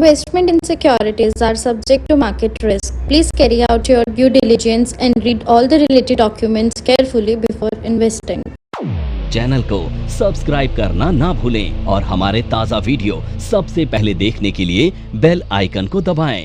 Investment in securities are subject to market risk. Please carry out your due diligence and read all the related documents carefully before investing. Channel को subscribe करना ना भूलें और हमारे ताज़ा video सबसे पहले देखने के लिए बेल आइकन को दबाएं।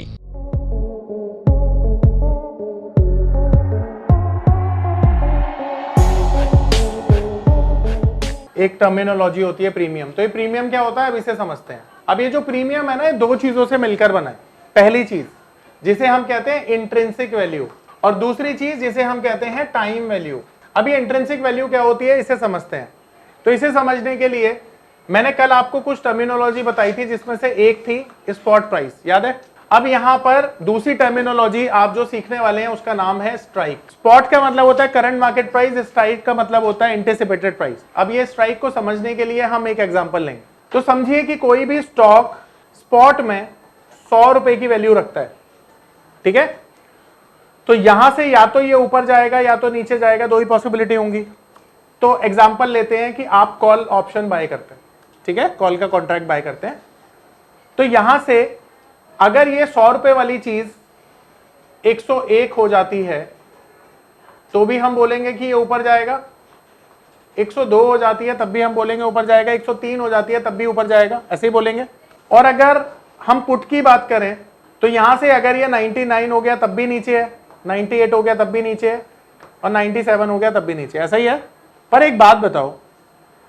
एक टर्मिनोलॉजी होती है प्रीमियम। तो ये प्रीमियम क्या होता है अब इसे समझते हैं। अब ये जो प्रीमियम है ना, ये दो चीजों से मिलकर बना है। पहली चीज जिसे हम कहते हैं इंट्रिंसिक वैल्यू, और दूसरी चीज जिसे हम कहते हैं टाइम वैल्यू। अब ये इंट्रिंसिक वैल्यू क्या होती है इसे समझते हैं। तो इसे समझने के लिए मैंने कल आपको कुछ टर्मिनोलॉजी बताई थी, जिसमें से एक थी स्पॉट प्राइस, याद है। अब यहां पर दूसरी टर्मिनोलॉजी आप जो सीखने वाले हैं उसका नाम है स्ट्राइक। स्पॉट का मतलब होता है करंट मार्केट प्राइस, स्ट्राइक का मतलब होता है एंटिसिपेटेड प्राइस। अब ये स्ट्राइक को समझने के लिए हम एक एग्जांपल लेंगे। तो समझिए कि कोई भी स्टॉक स्पॉट में 100 रुपए की वैल्यू रखता है, ठीक है। तो यहां से या तो ये ऊपर जाएगा या तो नीचे जाएगा, दो ही पॉसिबिलिटी होंगी। तो एग्जांपल लेते हैं कि आप कॉल ऑप्शन बाय करते हैं, ठीक है, कॉल का कॉन्ट्रैक्ट बाय करते हैं। तो यहां से अगर ये 100 रुपए वाली चीज 101 हो जाती है तो भी हम बोलेंगे कि ये ऊपर जाएगा। 102 हो जाती है तब भी हम बोलेंगे ऊपर जाएगा। 103 हो जाती है तब भी ऊपर जाएगा, ऐसे ही बोलेंगे। और अगर हम पुट की बात करें तो यहां से अगर ये 99 हो गया तब भी नीचे है, 98 हो गया तब भी नीचे है, और 97 हो गया तब भी नीचे, ऐसा ही है। पर एक बात बताओ,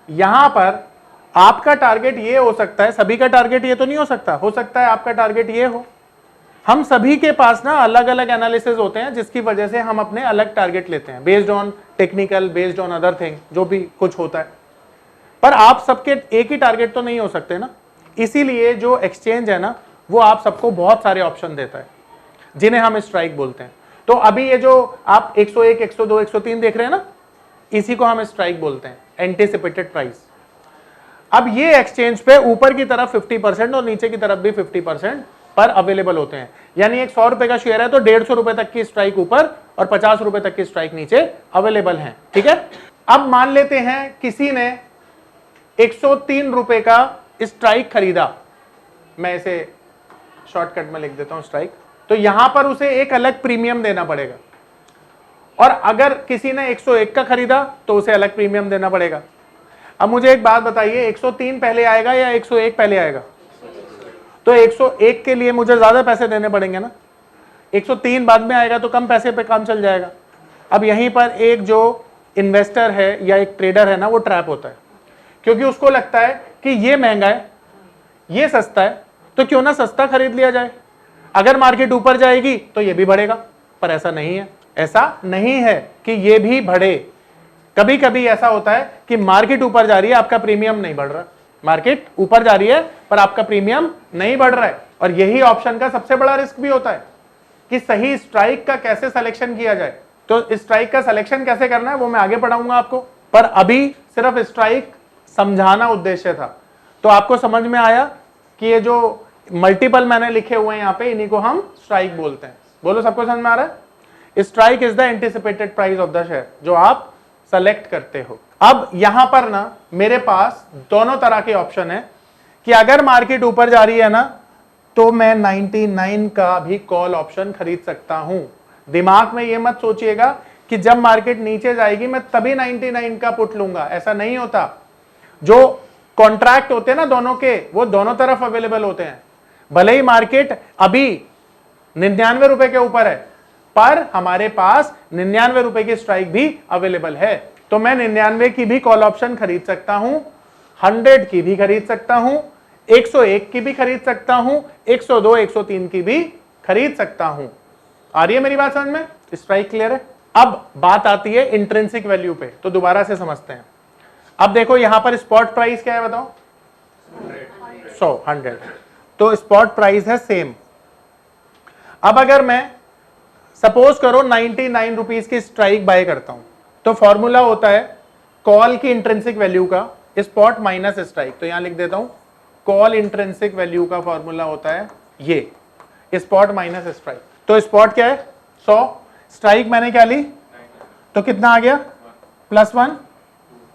यहां पर आपका टारगेट ये हो सकता है, सभी का टारगेट ये तो नहीं हो सकता है आपका टारगेट ये हो। हम सभी के पास ना अलग अलग एनालिसिस होते हैं, जिसकी वजह से हम अपने अलग टारगेट लेते हैं, based on technical, based on other thing, जो भी कुछ होता है। पर आप सबके एक ही टारगेट तो नहीं हो सकते ना। इसीलिए जो एक्सचेंज है ना, वो आप सबको बहुत सारे ऑप्शन देता है, जिन्हें हम स्ट्राइक बोलते हैं। तो अभी ये जो आप 101, 102, 103 देख रहे हैं ना, इसी को हम स्ट्राइक बोलते हैं, एंटिसिपेटेड प्राइस। अब ये एक्सचेंज पे ऊपर की तरफ 50% और नीचे की तरफ भी 50% पर अवेलेबल होते हैं। यानी एक 100 रुपए का शेयर है तो 150 रुपए तक की स्ट्राइक ऊपर और 50 रुपए तक की स्ट्राइक नीचे अवेलेबल है, ठीक है। अब मान लेते हैं किसी ने 103 रुपए का स्ट्राइक खरीदा, मैं इसे शॉर्टकट में लिख देता हूं स्ट्राइक। तो यहां पर उसे एक अलग प्रीमियम देना पड़ेगा, और अगर किसी ने 101 का खरीदा तो उसे अलग प्रीमियम देना पड़ेगा। अब मुझे एक बात बताइए, 103 पहले आएगा या 101 पहले आएगा? तो 101 के लिए मुझे ज्यादा पैसे देने पड़ेंगे ना। 103 बाद में आएगा तो कम पैसे पे काम चल जाएगा। अब यहीं पर एक जो इन्वेस्टर है या एक ट्रेडर है ना, वो ट्रैप होता है, क्योंकि उसको लगता है कि ये महंगा है, ये सस्ता है, तो क्यों ना सस्ता खरीद लिया जाए। अगर मार्केट ऊपर जाएगी तो ये भी बढ़ेगा, पर ऐसा नहीं है। ऐसा नहीं है कि ये भी बढ़े। कभी कभी ऐसा होता है कि मार्केट ऊपर जा रही है, आपका प्रीमियम नहीं बढ़ रहा। मार्केट ऊपर जा रही है पर आपका प्रीमियम नहीं बढ़ रहा है। और यही ऑप्शन का सबसे बड़ा रिस्क भी होता है कि सही स्ट्राइक का कैसे सिलेक्शन किया जाए। तो स्ट्राइक का सिलेक्शन कैसे करना है वो मैं आगे पढ़ाऊंगा आपको, पर अभी सिर्फ स्ट्राइक समझाना उद्देश्य था। तो आपको समझ में आया कि ये जो मल्टीपल मैंने लिखे हुए हैं यहाँ पे, इन्हीं को हम स्ट्राइक बोलते हैं। बोलो, सबको समझ में आ रहा है? Strike is the anticipated price of the share, जो आप सेलेक्ट करते हो। अब यहां पर ना मेरे पास दोनों तरह के ऑप्शन है कि अगर मार्केट ऊपर जा रही है ना, तो मैं 99 का भी कॉल ऑप्शन खरीद सकता हूं। दिमाग में ये मत सोचिएगा कि जब मार्केट नीचे जाएगी मैं तभी 99 का पुट लूंगा, ऐसा नहीं होता। जो कॉन्ट्रैक्ट होते हैं ना दोनों के, वो दोनों तरफ अवेलेबल होते हैं। भले ही मार्केट अभी 99 रुपए के ऊपर है, पर हमारे पास 99 रुपए की स्ट्राइक भी अवेलेबल है। तो मैं 99 की भी कॉल ऑप्शन खरीद सकता हूं, 100 की भी खरीद सकता हूं, 101 की भी खरीद सकता हूं, 102, 103 की भी खरीद सकता हूं। आ रही है मेरी बात समझ में? स्ट्राइक क्लियर है? अब बात आती है इंट्रिंसिक वैल्यू पे, तो दोबारा से समझते हैं। अब देखो यहां पर स्पॉट प्राइस क्या है बताओ? 100। तो स्पॉट प्राइस है सेम। अब अगर मैं सपोज करो 99 रुपीज की स्ट्राइक बाय करता हूं, तो फॉर्मूला होता है कॉल की इंट्रिंसिक वैल्यू का स्पॉट माइनस स्ट्राइक। तो यहां लिख देता हूं, कॉल इंट्रिंसिक वैल्यू का फॉर्मूला होता है ये स्पॉट माइनस स्ट्राइक। तो स्पॉट क्या है? 100। स्ट्राइक मैंने क्या ली? तो कितना आ गया? +1।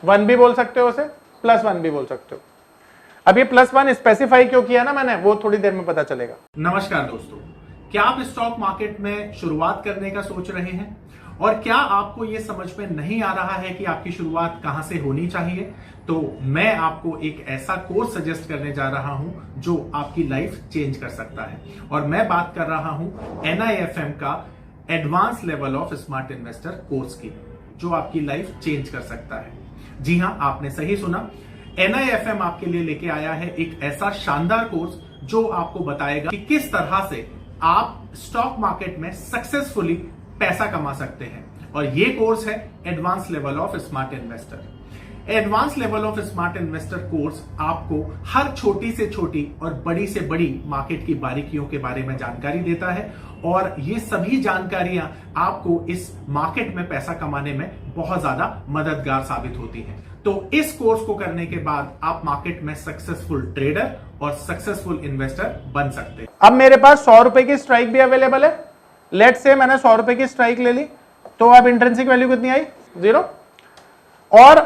1 भी बोल सकते हो उसे, +1 भी बोल सकते हो। अब ये +1 स्पेसिफाई क्यों किया ना मैंने, वो थोड़ी देर में पता चलेगा। नमस्कार दोस्तों, क्या आप स्टॉक मार्केट में शुरुआत करने का सोच रहे हैं और क्या आपको ये समझ में नहीं आ रहा है कि आपकी शुरुआत कहां से होनी चाहिए, तो मैं आपको एक ऐसा कोर्स सजेस्ट करने जा रहा हूं जो आपकी लाइफ चेंज कर सकता है। और मैं बात कर रहा हूं NIFM का advance level of smart investor course की, जो आपकी लाइफ चेंज कर सकता है। जी हां, आपने सही सुना, NIFM आपके लिए लेके आया है एक ऐसा शानदार कोर्स जो आपको बताएगा कि किस तरह से आप स्टॉक मार्केट में सक्सेसफुली पैसा कमा सकते हैं। और ये कोर्स है advance level of smart investor. Advance level of smart investor course आपको हर छोटी से छोटी और बड़ी से बड़ी मार्केट की बारीकियों के बारे में जानकारी देता है, और ये सभी जानकारियां आपको इस मार्केट में पैसा कमाने में बहुत ज्यादा मददगार साबित होती हैं। तो इस कोर्स को करने के बाद आप मार्केट में सक्सेसफुल ट्रेडर और सक्सेसफुल इन्वेस्टर बन सकते हैं। अब मेरे पास 100 रुपए की स्ट्राइक भी अवेलेबल है। लेट्स से मैंने 100 रुपए की स्ट्राइक ले ली, तो अब इंट्रिंसिक वैल्यू कितनी आई? 0। और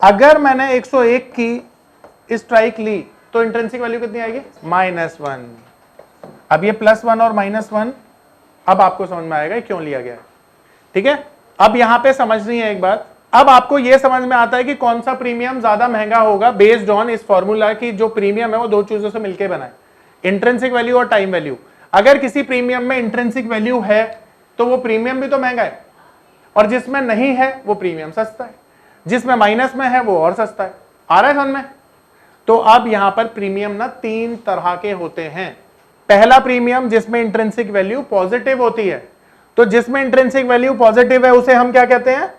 अगर मैंने 101 की स्ट्राइक ली तो इंट्रिंसिक वैल्यू कितनी आएगी? -1। अब ये +1 और -1 अब आपको समझ में आएगा क्यों लिया गया है। ठीक है, अब यहां पे समझनी है एक बात। अब आपको यह समझ में आता है कि कौन सा प्रीमियम ज्यादा महंगा होगा बेस्ड ऑन इस फॉर्मूला की जो प्रीमियम है वो दो चीजों से मिलकर बना है, इंट्रिंसिक वैल्यू और टाइम वैल्यू। अगर किसी प्रीमियम में इंट्रिंसिक वैल्यू है तो वो प्रीमियम भी तो महंगा है, और जिसमें नहीं है वो प्रीमियम सस्ता है, जिसमें माइनस में है वो और सस्ता है। आ रहा है समझ में? तो अब यहां पर प्रीमियम ना 3 तरह के होते हैं। पहला प्रीमियम जिसमें इंट्रिंसिक वैल्यू पॉजिटिव होती है, तो जिसमें इंट्रिंसिक वैल्यू पॉजिटिव है उसे हम क्या कहते हैं?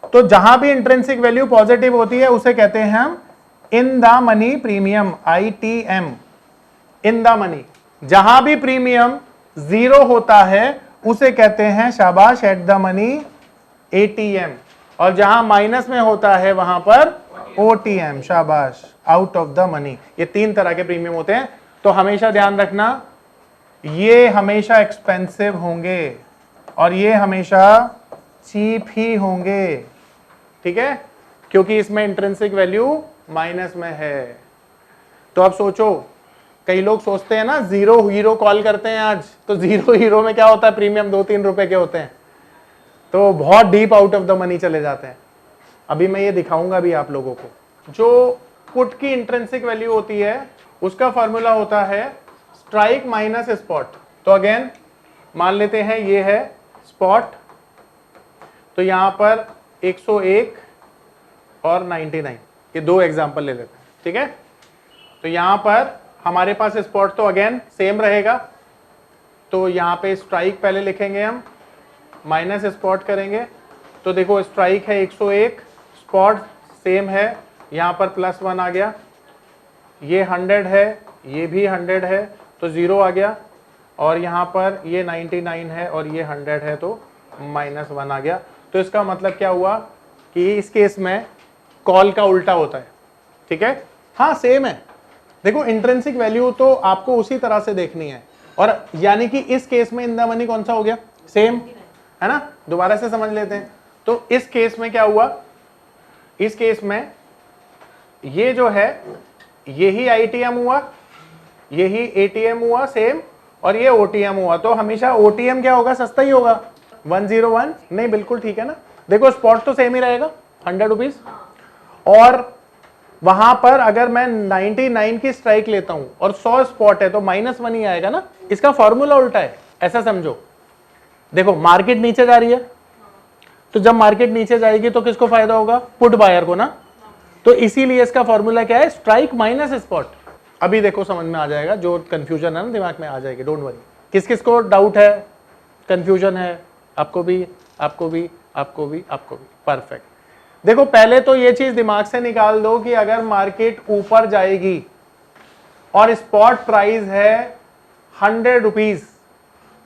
तो जहां भी इंट्रिंसिक वैल्यू पॉजिटिव होती है उसे कहते हैं हम in the money premium, ITM, in the money. जहां भी प्रीमियम 0 होता है उसे कहते हैं शाबाश एट द मनी, ATM। और जहां माइनस में होता है वहां पर OTM, शाबाश आउट ऑफ द मनी। ये 3 तरह के प्रीमियम होते हैं। तो हमेशा ध्यान रखना, ये हमेशा एक्सपेंसिव होंगे और ये हमेशा चीप ही होंगे। ठीक है, क्योंकि इसमें इंट्रिंसिक वैल्यू माइनस में है। तो अब सोचो, कई लोग सोचते हैं ना 0 हीरो कॉल करते हैं आज, तो 0 हीरो में क्या होता है? प्रीमियम 2-3 रुपए के होते हैं, तो बहुत deep out of the money चले जाते हैं। अभी मैं ये दिखाऊंगा भी आप लोगों को। जो पुट की इंट्रिंसिक वैल्यू होती है उसका फॉर्मूला होता है स्ट्राइक माइनस स्पॉट। तो अगेन मान लेते हैं ये है स्पॉट, तो यहां पर 101 और 99, ये 2 एग्जांपल ले लेते हैं। ठीक है, तो यहां पर हमारे पास स्पॉट तो अगेन सेम रहेगा, तो यहां पे स्ट्राइक पहले लिखेंगे हम, माइनस स्पॉट करेंगे। तो देखो स्ट्राइक है 101, स्पॉट सेम है, यहां पर +1 आ गया, ये 100 है, ये भी 100 है तो 0 आ गया, और यहां पर ये 99 है और ये 100 है तो -1 आ गया। तो इसका मतलब क्या हुआ कि इस केस में कॉल का उल्टा होता है। ठीक है, हाँ सेम है। देखो इंट्रिंसिक वैल्यू तो आपको उसी तरह से देखनी है, और यानी कि इस केस में इन द मनी कौन सा हो गया? सेम है ना। दोबारा से समझ लेते हैं। तो इस केस में क्या हुआ? इस केस में ये जो है यही ITM हुआ, यही ATM हुआ सेम, और ये OTM हुआ। तो हमेशा OTM क्या होगा? सस्ता ही होगा। 101 नहीं, बिल्कुल ठीक है ना। देखो स्पॉट तो सेम ही रहेगा 100 रुपीज, और वहां पर अगर मैं 99 की स्ट्राइक लेता हूं और 100 स्पॉट है तो -1 ही आएगा ना। इसका फॉर्मूला उल्टा है, ऐसा समझो। देखो मार्केट नीचे जा रही है, तो जब मार्केट नीचे जाएगी तो किसको फायदा होगा? पुट बायर को ना। तो इसीलिए इसका फॉर्मूला क्या है? Strike minus spot. अभी देखो समझ में आ जाएगा, जो कंफ्यूजन है ना दिमाग में आ जाएगी, डोंट वरी। किस किस को डाउट है, कंफ्यूजन है? आपको भी, आपको भी, आपको भी, आपको भी, परफेक्ट। देखो पहले तो ये चीज दिमाग से निकाल दो कि अगर मार्केट ऊपर जाएगी और स्पॉट प्राइस है 100 रुपीज,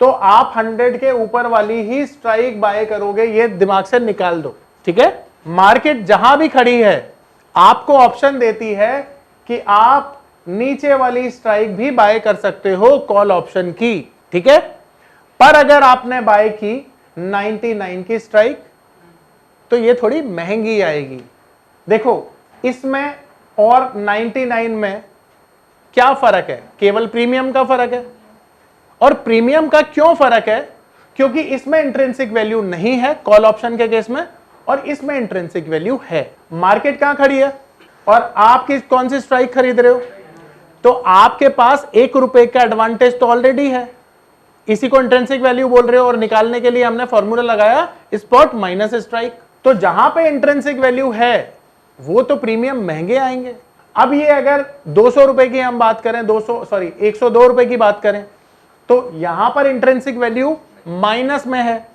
तो आप 100 के ऊपर वाली ही स्ट्राइक बाय करोगे, ये दिमाग से निकाल दो। ठीक है, मार्केट जहां भी खड़ी है आपको ऑप्शन देती है कि आप नीचे वाली स्ट्राइक भी बाय कर सकते हो, कॉल ऑप्शन की। ठीक है, पर अगर आपने बाय की 99 की स्ट्राइक तो ये थोड़ी महंगी आएगी। देखो इसमें और 99 में क्या फर्क है? केवल प्रीमियम का फर्क है। और प्रीमियम का क्यों फर्क है? क्योंकि इसमें इंट्रिंसिक वैल्यू नहीं है कॉल ऑप्शन के केस में, और इसमें इंट्रिंसिक वैल्यू है। मार्केट कहां खड़ी है और आप कौन सी स्ट्राइक खरीद रहे हो? तो आपके पास ₹1 का एडवांटेज तो ऑलरेडी है, इसी को इंट्रिंसिक वैल्यू बोल रहे हो, और निकालने के लिए हमने फॉर्मूला लगाया स्पॉट माइनस स्ट्राइक। तो जहां पे इंट्रिंसिक वैल्यू है वो तो प्रीमियम महंगे आएंगे। अब ये अगर ₹200 की हम बात करें, 102 रुपए की बात करें, तो यहां पर इंट्रिंसिक वैल्यू माइनस में है,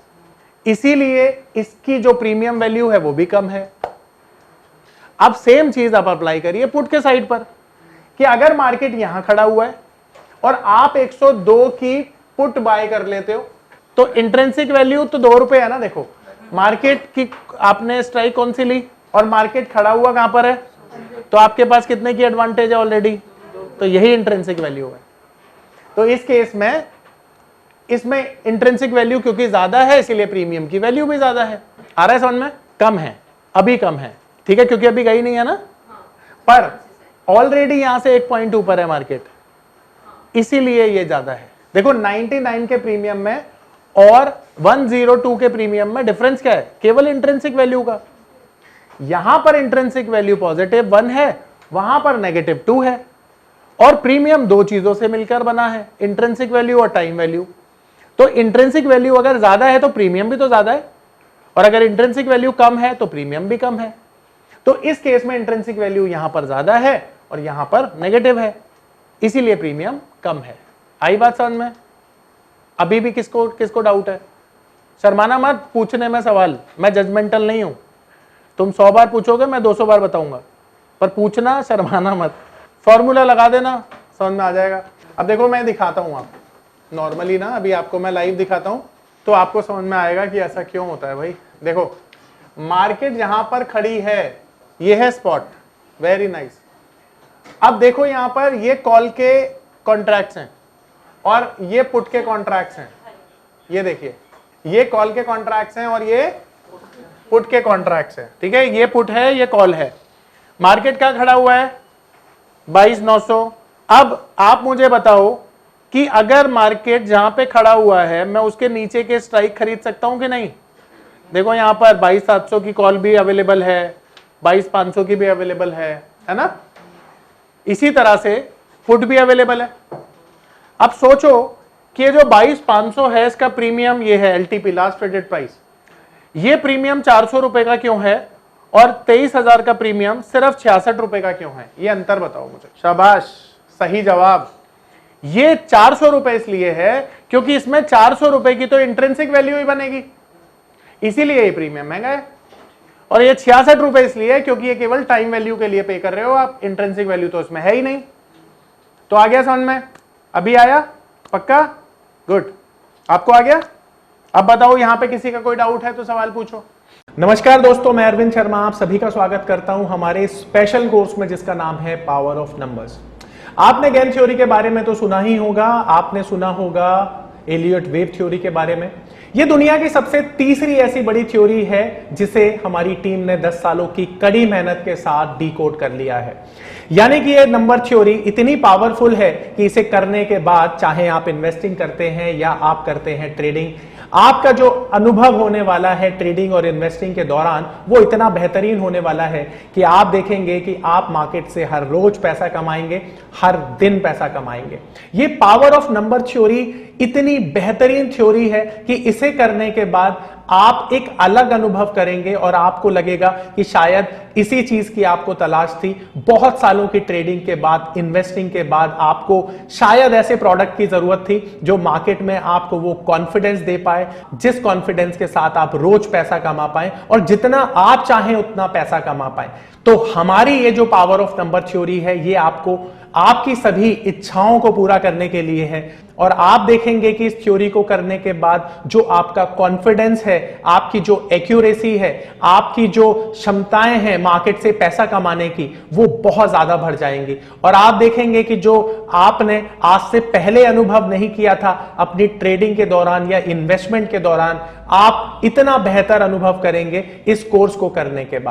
इसीलिए इसकी जो प्रीमियम वैल्यू है वो भी कम है। अब सेम चीज आप अप्लाई करिए पुट के साइड पर, कि अगर मार्केट यहां खड़ा हुआ है और आप 102 की पुट बाय कर लेते हो, तो इंट्रिंसिक वैल्यू तो ₹2 है ना। देखो मार्केट की आपने स्ट्राइक कौन सी ली और मार्केट खड़ा हुआ कहां पर है, तो आपके पास कितने की एडवांटेज है ऑलरेडी, तो यही इंट्रिंसिक वैल्यू है। तो इस केस में इसमें इंट्रिंसिक वैल्यू क्योंकि ज्यादा है, इसीलिए प्रीमियम की वैल्यू भी ज्यादा है। आ रहा है समझ में? कम है, अभी कम है, ठीक है, क्योंकि अभी गई नहीं है ना, पर ऑलरेडी यहां से 1 पॉइंट ऊपर है मार्केट, इसीलिए ये ज्यादा है। देखो 99 के प्रीमियम में और 102 के प्रीमियम में डिफरेंस क्या है? केवल इंट्रिंसिक वैल्यू का। यहां पर इंट्रिंसिक वैल्यू +1 है, वहां पर -2 है, और प्रीमियम दो चीजों से मिलकर बना है, इंट्रिंसिक वैल्यू और टाइम वैल्यू। तो इंट्रिंसिक वैल्यू अगर ज्यादा है तो प्रीमियम भी तो ज्यादा है, और अगर इंट्रिंसिक वैल्यू कम है तो प्रीमियम भी कम है। तो इस केस में इंट्रिंसिक वैल्यू यहां पर ज्यादा है और यहां पर नेगेटिव है, इसीलिए प्रीमियम कम है। आई बात समझ में? अभी भी किसको डाउट है? शर्माना मत पूछने में सवाल, मैं जजमेंटल नहीं हूं। तुम 100 बार पूछोगे, मैं 200 बार बताऊंगा, पर पूछना, शर्माना मत। फॉर्मूला लगा देना, समझ में आ जाएगा। अब देखो मैं दिखाता हूं आपको नॉर्मली ना, अभी आपको मैं लाइव दिखाता हूं तो आपको समझ में आएगा कि ऐसा क्यों होता है। भाई देखो मार्केट जहां पर खड़ी है ये है स्पॉट, वेरी नाइस। अब देखो यहां पर ये कॉल के कॉन्ट्रैक्ट्स हैं और ये पुट के कॉन्ट्रैक्ट्स हैं। ये देखिए ये कॉल के कॉन्ट्रैक्ट्स हैं और ये पुट के कॉन्ट्रैक्ट्स हैं, ठीक है। ये पुट है, ये कॉल है। मार्केट क्या खड़ा हुआ है? 22,900। अब आप मुझे बताओ कि अगर मार्केट जहां पे खड़ा हुआ है मैं उसके नीचे के स्ट्राइक खरीद सकता हूं कि नहीं? देखो यहां पर 22,700 की कॉल भी अवेलेबल है, 22,500 की भी अवेलेबल है ना। इसी तरह से पुट भी अवेलेबल है। अब सोचो कि ये जो 22,500 है इसका प्रीमियम ये है LTP, लास्ट ट्रेडेड प्राइस। ये प्रीमियम 400 रुपए का क्यों है और 23,000 का प्रीमियम सिर्फ 66 रुपए का क्यों है? ये अंतर बताओ मुझे। शाबाश, सही जवाब। ये 400 रुपए इसलिए है क्योंकि इसमें 400 रुपए की तो इंट्रिंसिक वैल्यू ही बनेगी, इसीलिए ये प्रीमियम महंगा है। और ये 66 रुपए इसलिए क्योंकि ये केवल टाइम वैल्यू के लिए पे कर रहे हो आप, इंट्रिंसिक वैल्यू तो इसमें है ही नहीं। तो आ गया समझ में? अभी आया? पक्का? गुड, आपको आ गया। अब बताओ यहां पे किसी का कोई डाउट है तो सवाल पूछो। नमस्कार दोस्तों, मैं अरविंद शर्मा आप सभी का स्वागत करता हूं हमारे स्पेशल कोर्स में जिसका नाम है पावर ऑफ नंबर्स। आपने गेम थ्योरी के बारे में तो सुना ही होगा, आपने सुना होगा एलियट वेव थ्योरी के बारे में। यह दुनिया की सबसे तीसरी ऐसी बड़ी थ्योरी है जिसे हमारी टीम ने 10 सालों की कड़ी मेहनत के साथ डिकोड कर लिया है। यानी कि यह नंबर थ्योरी इतनी पावरफुल है कि इसे करने के बाद चाहे आप इन्वेस्टिंग करते हैं या आप करते हैं ट्रेडिंग, आपका जो अनुभव होने वाला है ट्रेडिंग और इन्वेस्टिंग के दौरान वो इतना बेहतरीन होने वाला है कि आप देखेंगे कि आप मार्केट से हर रोज पैसा कमाएंगे, हर दिन पैसा कमाएंगे। ये पावर ऑफ नंबर थ्योरी इतनी बेहतरीन थ्योरी है कि इसे करने के बाद आप एक अलग अनुभव करेंगे और आपको लगेगा कि शायद इसी चीज की आपको तलाश थी। बहुत सालों की ट्रेडिंग के बाद, इन्वेस्टिंग के बाद आपको शायद ऐसे प्रोडक्ट की जरूरत थी जो मार्केट में आपको वो कॉन्फिडेंस दे पाए, जिस कॉन्फिडेंस के साथ आप रोज पैसा कमा पाए और जितना आप चाहें उतना पैसा कमा पाए। तो हमारी ये जो पावर ऑफ नंबर थ्योरी है ये आपको आपकी सभी इच्छाओं को पूरा करने के लिए है। और आप देखेंगे कि इस थ्योरी को करने के बाद जो आपका कॉन्फिडेंस है, आपकी जो एक्यूरेसी है, आपकी जो क्षमताएं हैं मार्केट से पैसा कमाने की, वो बहुत ज्यादा बढ़ जाएंगी। और आप देखेंगे कि जो आपने आज से पहले अनुभव नहीं किया था अपनी ट्रेडिंग के दौरान या इन्वेस्टमेंट के दौरान, आप इतना बेहतर अनुभव करेंगे इस कोर्स को करने के बाद।